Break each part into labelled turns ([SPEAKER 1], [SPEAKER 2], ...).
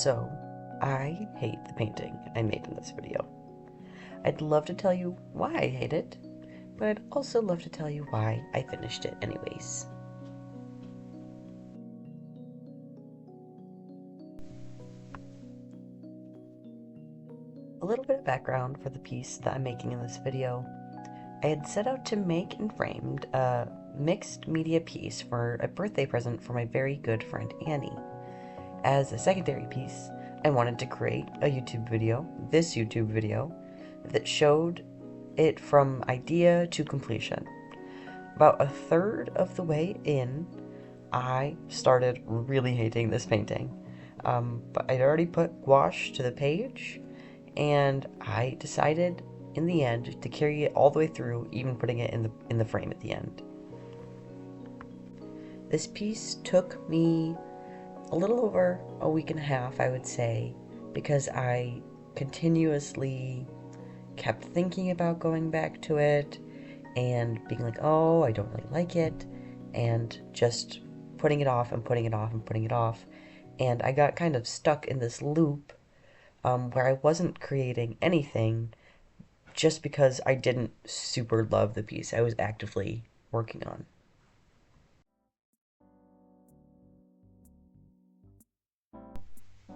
[SPEAKER 1] So, I hate the painting I made in this video. I'd love to tell you why I hate it, but I'd also love to tell you why I finished it anyways. A little bit of background for the piece that I'm making in this video. I had set out to make and framed a mixed media piece for a birthday present for my very good friend Annie. As a secondary piece, I wanted to create a YouTube video, this YouTube video, that showed it from idea to completion. About a third of the way in, I started really hating this painting. But I'd already put gouache to the page, and I decided in the end to carry it all the way through, even putting it in the frame at the end. This piece took me a little over a week and a half, I would say, because I continuously kept thinking about going back to it and being like, oh, I don't really like it, and just putting it off and putting it off and putting it off. And I got kind of stuck in this loop where I wasn't creating anything just because I didn't super love the piece I was actively working on.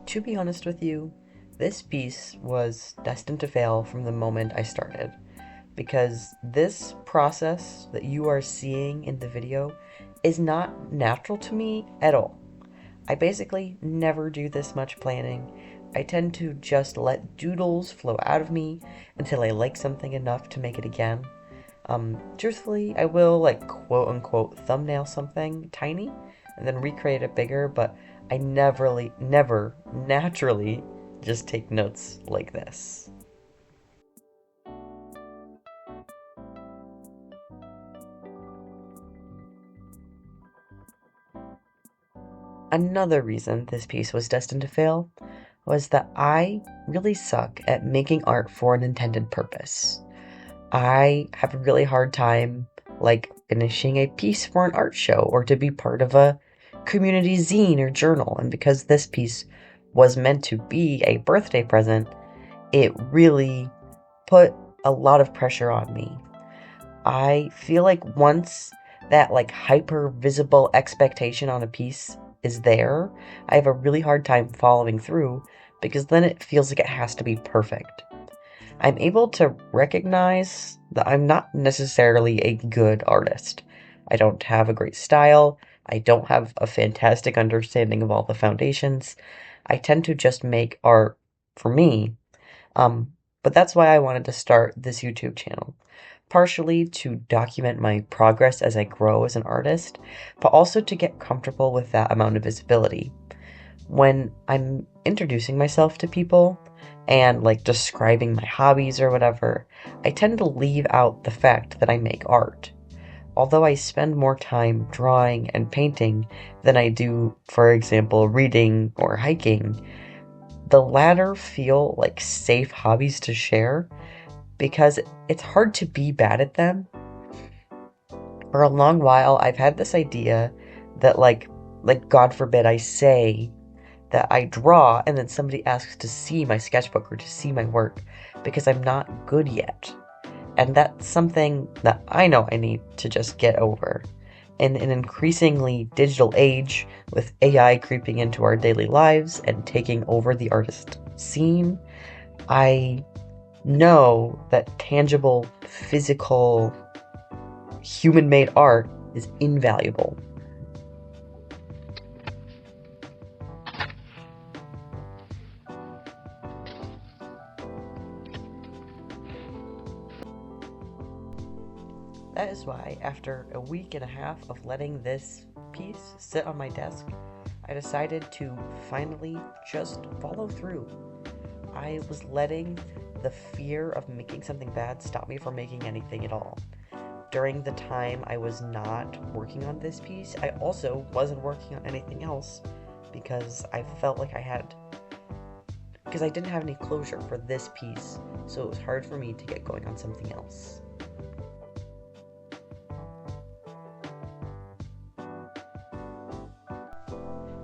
[SPEAKER 1] To be honest with you, this piece was destined to fail from the moment I started, because this process that you are seeing in the video is not natural to me at all. I basically never do this much planning. I tend to just let doodles flow out of me until I like something enough to make it again. Truthfully, I will like quote unquote thumbnail something tiny and then recreate it bigger, but I never naturally just take notes like this. Another reason this piece was destined to fail was that I really suck at making art for an intended purpose. I have a really hard time, like, finishing a piece for an art show or to be part of a community zine or journal, and because this piece was meant to be a birthday present, it really put a lot of pressure on me. I feel like once that, like, hyper visible expectation on a piece is there, I have a really hard time following through, because then it feels like it has to be perfect. I'm able to recognize that I'm not necessarily a good artist. I don't have a great style. I don't have a fantastic understanding of all the foundations. I tend to just make art for me. But that's why I wanted to start this YouTube channel. Partially to document my progress as I grow as an artist, but also to get comfortable with that amount of visibility. When I'm introducing myself to people and like describing my hobbies or whatever, I tend to leave out the fact that I make art. Although I spend more time drawing and painting than I do, for example, reading or hiking, the latter feel like safe hobbies to share because it's hard to be bad at them. For a long while, I've had this idea that like God forbid I say that I draw and then somebody asks to see my sketchbook or to see my work because I'm not good yet. And that's something that I know I need to just get over. In an increasingly digital age, with AI creeping into our daily lives and taking over the artist scene, I know that tangible, physical, human-made art is invaluable. That is why, after a week and a half of letting this piece sit on my desk, I decided to finally just follow through. I was letting the fear of making something bad stop me from making anything at all. During the time I was not working on this piece, I also wasn't working on anything else because I felt like I didn't have any closure for this piece, so it was hard for me to get going on something else.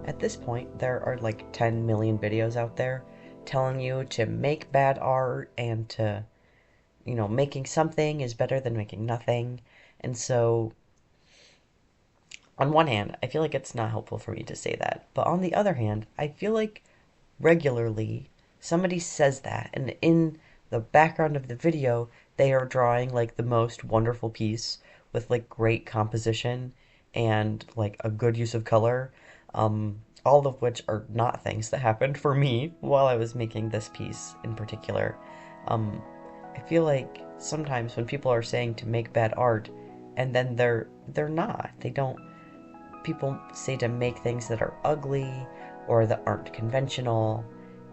[SPEAKER 1] At this point, there are like 10 million videos out there telling you to make bad art and to, making something is better than making nothing. And so, on one hand, I feel like it's not helpful for me to say that. But on the other hand, I feel like regularly somebody says that, and in the background of the video, they are drawing like the most wonderful piece with like great composition and like a good use of color. All of which are not things that happened for me while I was making this piece in particular. Um, I feel like sometimes when people are saying to make bad art, and then they're not. They don't. People say to make things that are ugly or that aren't conventional,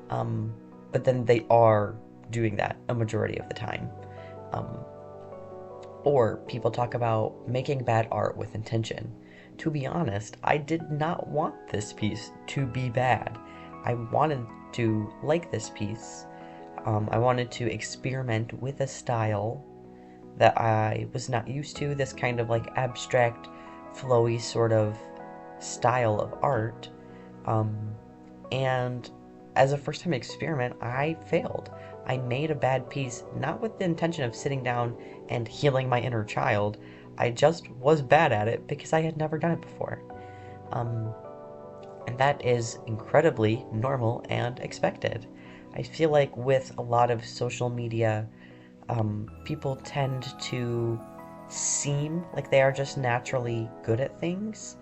[SPEAKER 1] um, but then they are doing that a majority of the time. Um, or people talk about making bad art with intention. To be honest, I did not want this piece to be bad. I wanted to like this piece. I wanted to experiment with a style that I was not used to, this kind of like abstract, flowy sort of style of art. Um, and as a first time experiment, I failed. I made a bad piece, not with the intention of sitting down and healing my inner child. I just was bad at it because I had never done it before. Um, and that is incredibly normal and expected. I feel like with a lot of social media, people tend to seem like they are just naturally good at things,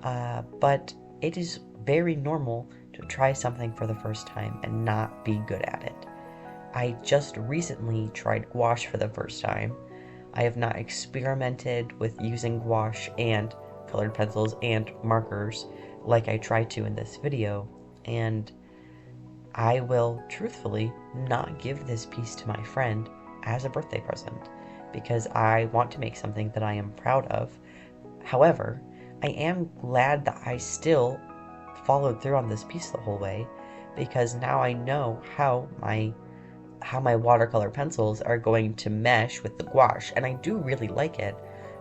[SPEAKER 1] but it is very normal to try something for the first time and not be good at it. I just recently tried gouache for the first time. I have not experimented with using gouache and colored pencils and markers like I tried to in this video, and I will truthfully not give this piece to my friend as a birthday present because I want to make something that I am proud of. However, I am glad that I still followed through on this piece the whole way because now I know how my watercolor pencils are going to mesh with the gouache, and I do really like it.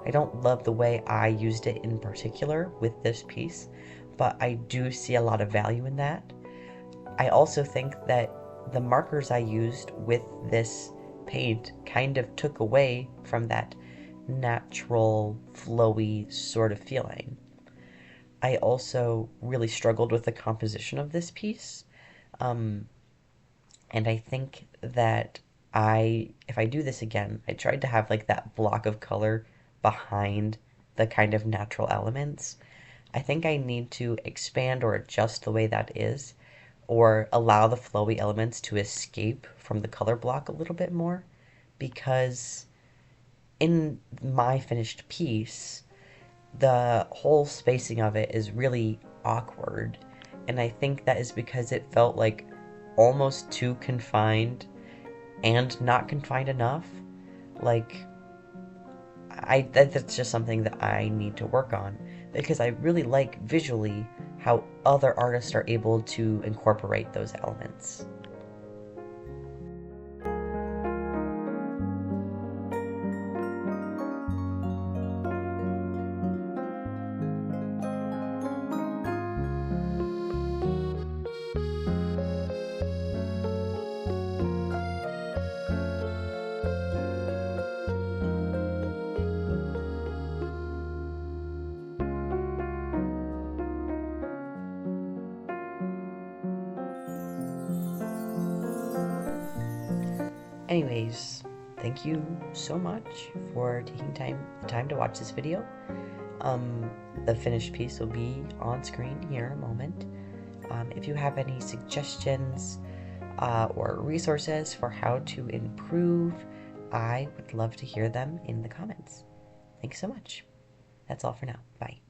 [SPEAKER 1] I don't love the way I used it in particular with this piece, but I do see a lot of value in that. I also think that the markers I used with this paint kind of took away from that natural, flowy sort of feeling. I also really struggled with the composition of this piece. Um, and I think that if I do this again, I tried to have like that block of color behind the kind of natural elements. I think I need to expand or adjust the way that is, or allow the flowy elements to escape from the color block a little bit more, because in my finished piece, the whole spacing of it is really awkward, and I think that is because it felt like almost too confined and not confined enough. Like, that's just something that I need to work on because I really like visually how other artists are able to incorporate those elements. Anyways, thank you so much for taking the time to watch this video. The finished piece will be on screen here in a moment. If you have any suggestions or resources for how to improve, I would love to hear them in the comments. Thanks so much. That's all for now. Bye.